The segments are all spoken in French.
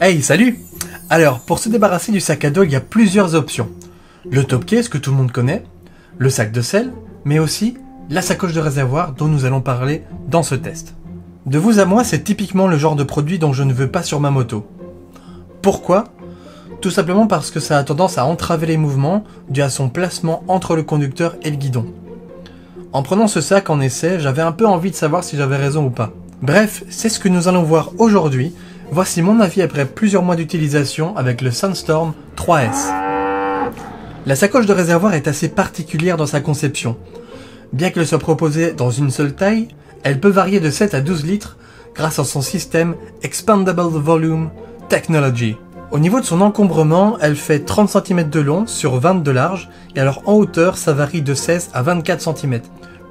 Hey, salut! Alors, pour se débarrasser du sac à dos, il y a plusieurs options. Le top case que tout le monde connaît, le sac de selle, mais aussi la sacoche de réservoir dont nous allons parler dans ce test. De vous à moi, c'est typiquement le genre de produit dont je ne veux pas sur ma moto. Pourquoi? Tout simplement parce que ça a tendance à entraver les mouvements dû à son placement entre le conducteur et le guidon. En prenant ce sac en essai, j'avais un peu envie de savoir si j'avais raison ou pas. Bref, c'est ce que nous allons voir aujourd'hui. Voici mon avis après plusieurs mois d'utilisation avec le Sandstorm 3S. La sacoche de réservoir est assez particulière dans sa conception. Bien qu'elle soit proposée dans une seule taille, elle peut varier de 7 à 12 litres grâce à son système Expandable Volume Technology. Au niveau de son encombrement, elle fait 30 cm de long sur 20 de large, et alors en hauteur, ça varie de 16 à 24 cm,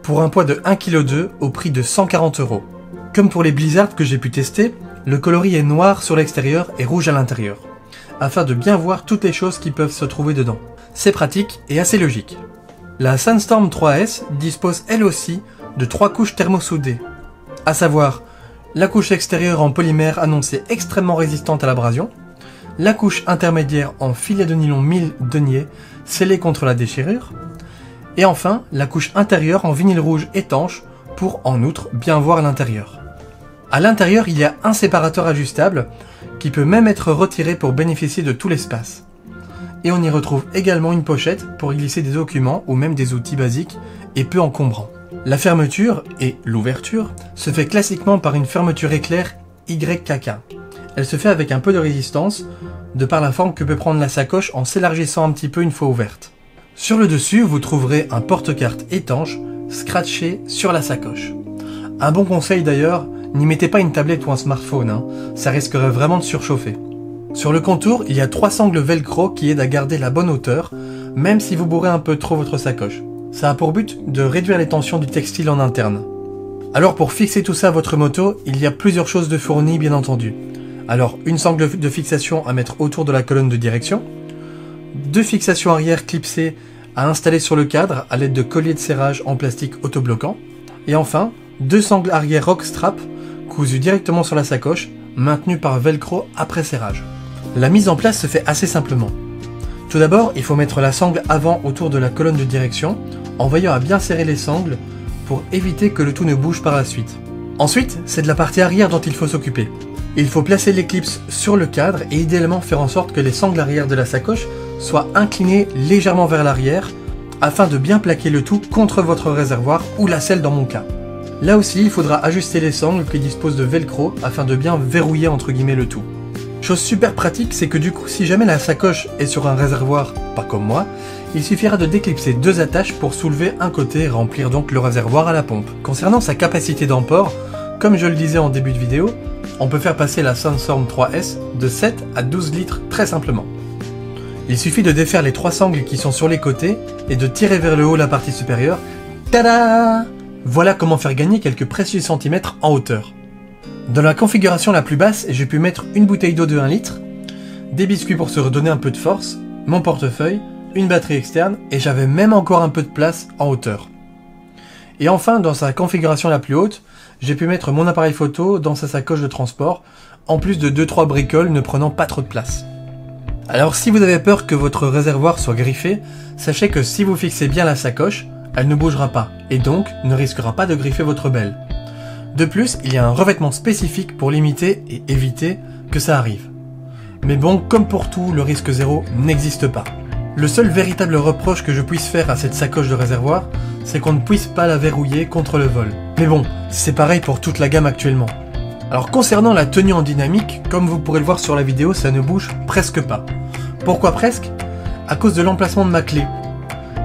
pour un poids de 1,2 kg au prix de 140 €. Comme pour les Blizzard que j'ai pu tester, le coloris est noir sur l'extérieur et rouge à l'intérieur, afin de bien voir toutes les choses qui peuvent se trouver dedans. C'est pratique et assez logique. La Sandstorm 3S dispose elle aussi de 3 couches thermosoudées, à savoir la couche extérieure en polymère annoncée extrêmement résistante à l'abrasion, la couche intermédiaire en filet de nylon 1000 deniers scellé contre la déchirure, et enfin la couche intérieure en vinyle rouge étanche pour en outre bien voir l'intérieur. À l'intérieur, il y a un séparateur ajustable qui peut même être retiré pour bénéficier de tout l'espace. Et on y retrouve également une pochette pour y glisser des documents ou même des outils basiques et peu encombrants. La fermeture et l'ouverture se fait classiquement par une fermeture éclair YKK. Elle se fait avec un peu de résistance, de par la forme que peut prendre la sacoche en s'élargissant un petit peu une fois ouverte. Sur le dessus, vous trouverez un porte-carte étanche scratché sur la sacoche. Un bon conseil d'ailleurs, n'y mettez pas une tablette ou un smartphone, ça risquerait vraiment de surchauffer. Sur le contour, il y a 3 sangles velcro qui aident à garder la bonne hauteur, même si vous bourrez un peu trop votre sacoche. Ça a pour but de réduire les tensions du textile en interne. Alors pour fixer tout ça à votre moto, il y a plusieurs choses de fournies bien entendu. Alors une sangle de fixation à mettre autour de la colonne de direction, 2 fixations arrière clipsées à installer sur le cadre à l'aide de colliers de serrage en plastique autobloquant, et enfin 2 sangles arrière rock strap cousues directement sur la sacoche, maintenues par velcro après serrage. La mise en place se fait assez simplement. Tout d'abord, il faut mettre la sangle avant autour de la colonne de direction, en veillant à bien serrer les sangles pour éviter que le tout ne bouge par la suite. Ensuite, c'est de la partie arrière dont il faut s'occuper. Il faut placer les clips sur le cadre et idéalement faire en sorte que les sangles arrière de la sacoche soient inclinées légèrement vers l'arrière afin de bien plaquer le tout contre votre réservoir ou la selle dans mon cas. Là aussi, il faudra ajuster les sangles qui disposent de velcro afin de bien verrouiller entre guillemets le tout. Chose super pratique, c'est que du coup, si jamais la sacoche est sur un réservoir, pas comme moi, il suffira de déclipser 2 attaches pour soulever un côté et remplir donc le réservoir à la pompe. Concernant sa capacité d'emport, comme je le disais en début de vidéo, on peut faire passer la Sandstorm 3S de 7 à 12 litres très simplement. Il suffit de défaire les 3 sangles qui sont sur les côtés et de tirer vers le haut la partie supérieure. Tada! Voilà comment faire gagner quelques précieux centimètres en hauteur. Dans la configuration la plus basse, j'ai pu mettre une bouteille d'eau de 1 litre, des biscuits pour se redonner un peu de force, mon portefeuille, une batterie externe et j'avais même encore un peu de place en hauteur. Et enfin, dans sa configuration la plus haute, j'ai pu mettre mon appareil photo dans sa sacoche de transport, en plus de 2-3 bricoles ne prenant pas trop de place. Alors si vous avez peur que votre réservoir soit griffé, sachez que si vous fixez bien la sacoche, elle ne bougera pas, et donc ne risquera pas de griffer votre belle. De plus, il y a un revêtement spécifique pour limiter et éviter que ça arrive. Mais bon, comme pour tout, le risque zéro n'existe pas. Le seul véritable reproche que je puisse faire à cette sacoche de réservoir, c'est qu'on ne puisse pas la verrouiller contre le vol. Mais bon, c'est pareil pour toute la gamme actuellement. Alors concernant la tenue en dynamique, comme vous pourrez le voir sur la vidéo, ça ne bouge presque pas. Pourquoi presque? À cause de l'emplacement de ma clé.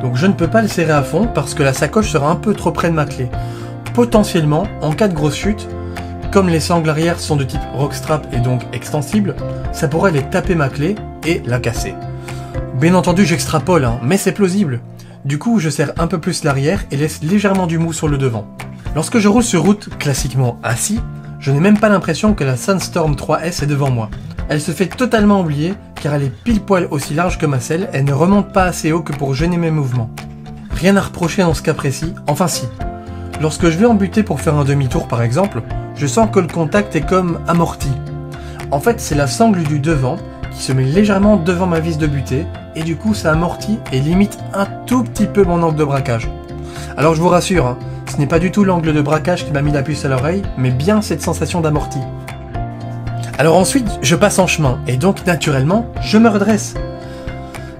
Donc je ne peux pas le serrer à fond parce que la sacoche sera un peu trop près de ma clé. Potentiellement, en cas de grosse chute, comme les sangles arrière sont de type rockstrap et donc extensibles, ça pourrait aller taper ma clé et la casser. Bien entendu j'extrapole, mais c'est plausible. Du coup je serre un peu plus l'arrière et laisse légèrement du mou sur le devant. Lorsque je roule sur route, classiquement assis, je n'ai même pas l'impression que la Sandstorm 3S est devant moi. Elle se fait totalement oublier car elle est pile poil aussi large que ma selle et ne remonte pas assez haut que pour gêner mes mouvements. Rien à reprocher dans ce cas précis, enfin si. Lorsque je vais en butée pour faire un demi-tour par exemple, je sens que le contact est comme amorti. En fait, c'est la sangle du devant qui se met légèrement devant ma vis de butée, et du coup ça amortit et limite un tout petit peu mon angle de braquage. Alors je vous rassure, hein, ce n'est pas du tout l'angle de braquage qui m'a mis la puce à l'oreille, mais bien cette sensation d'amorti. Alors ensuite, je passe en chemin, et donc naturellement, je me redresse.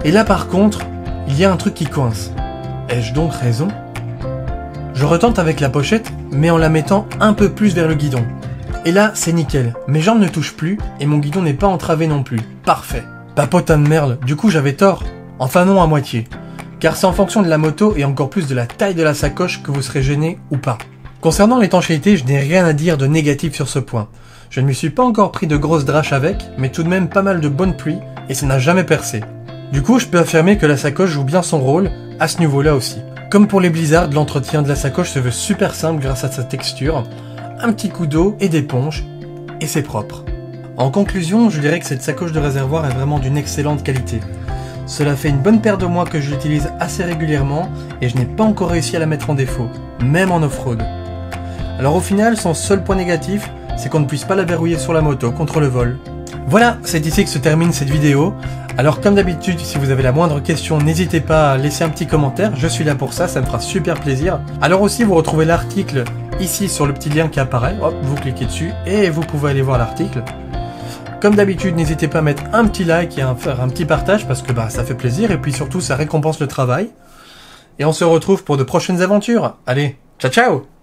Et là par contre, il y a un truc qui coince. Ai-je donc raison? Je retente avec la pochette, mais en la mettant un peu plus vers le guidon. Et là, c'est nickel. Mes jambes ne touchent plus, et mon guidon n'est pas entravé non plus. Parfait. Papotin de merde, du coup j'avais tort. Enfin non, à moitié. Car c'est en fonction de la moto et encore plus de la taille de la sacoche que vous serez gêné ou pas. Concernant l'étanchéité, je n'ai rien à dire de négatif sur ce point. Je ne me suis pas encore pris de grosses draches avec, mais tout de même pas mal de bonnes pluies, et ça n'a jamais percé. Du coup, je peux affirmer que la sacoche joue bien son rôle, à ce niveau-là aussi. Comme pour les blizzards, l'entretien de la sacoche se veut super simple grâce à sa texture, un petit coup d'eau et d'éponge, et c'est propre. En conclusion, je dirais que cette sacoche de réservoir est vraiment d'une excellente qualité. Cela fait une bonne paire de mois que je l'utilise assez régulièrement, et je n'ai pas encore réussi à la mettre en défaut, même en off-road. Alors au final, son seul point négatif, c'est qu'on ne puisse pas la verrouiller sur la moto contre le vol. Voilà, c'est ici que se termine cette vidéo. Alors comme d'habitude, si vous avez la moindre question, n'hésitez pas à laisser un petit commentaire, je suis là pour ça, ça me fera super plaisir. Alors aussi, vous retrouvez l'article ici sur le petit lien qui apparaît, hop, vous cliquez dessus et vous pouvez aller voir l'article. Comme d'habitude, n'hésitez pas à mettre un petit like et à faire un petit partage parce que ça fait plaisir et puis surtout ça récompense le travail. Et on se retrouve pour de prochaines aventures. Allez, ciao ciao!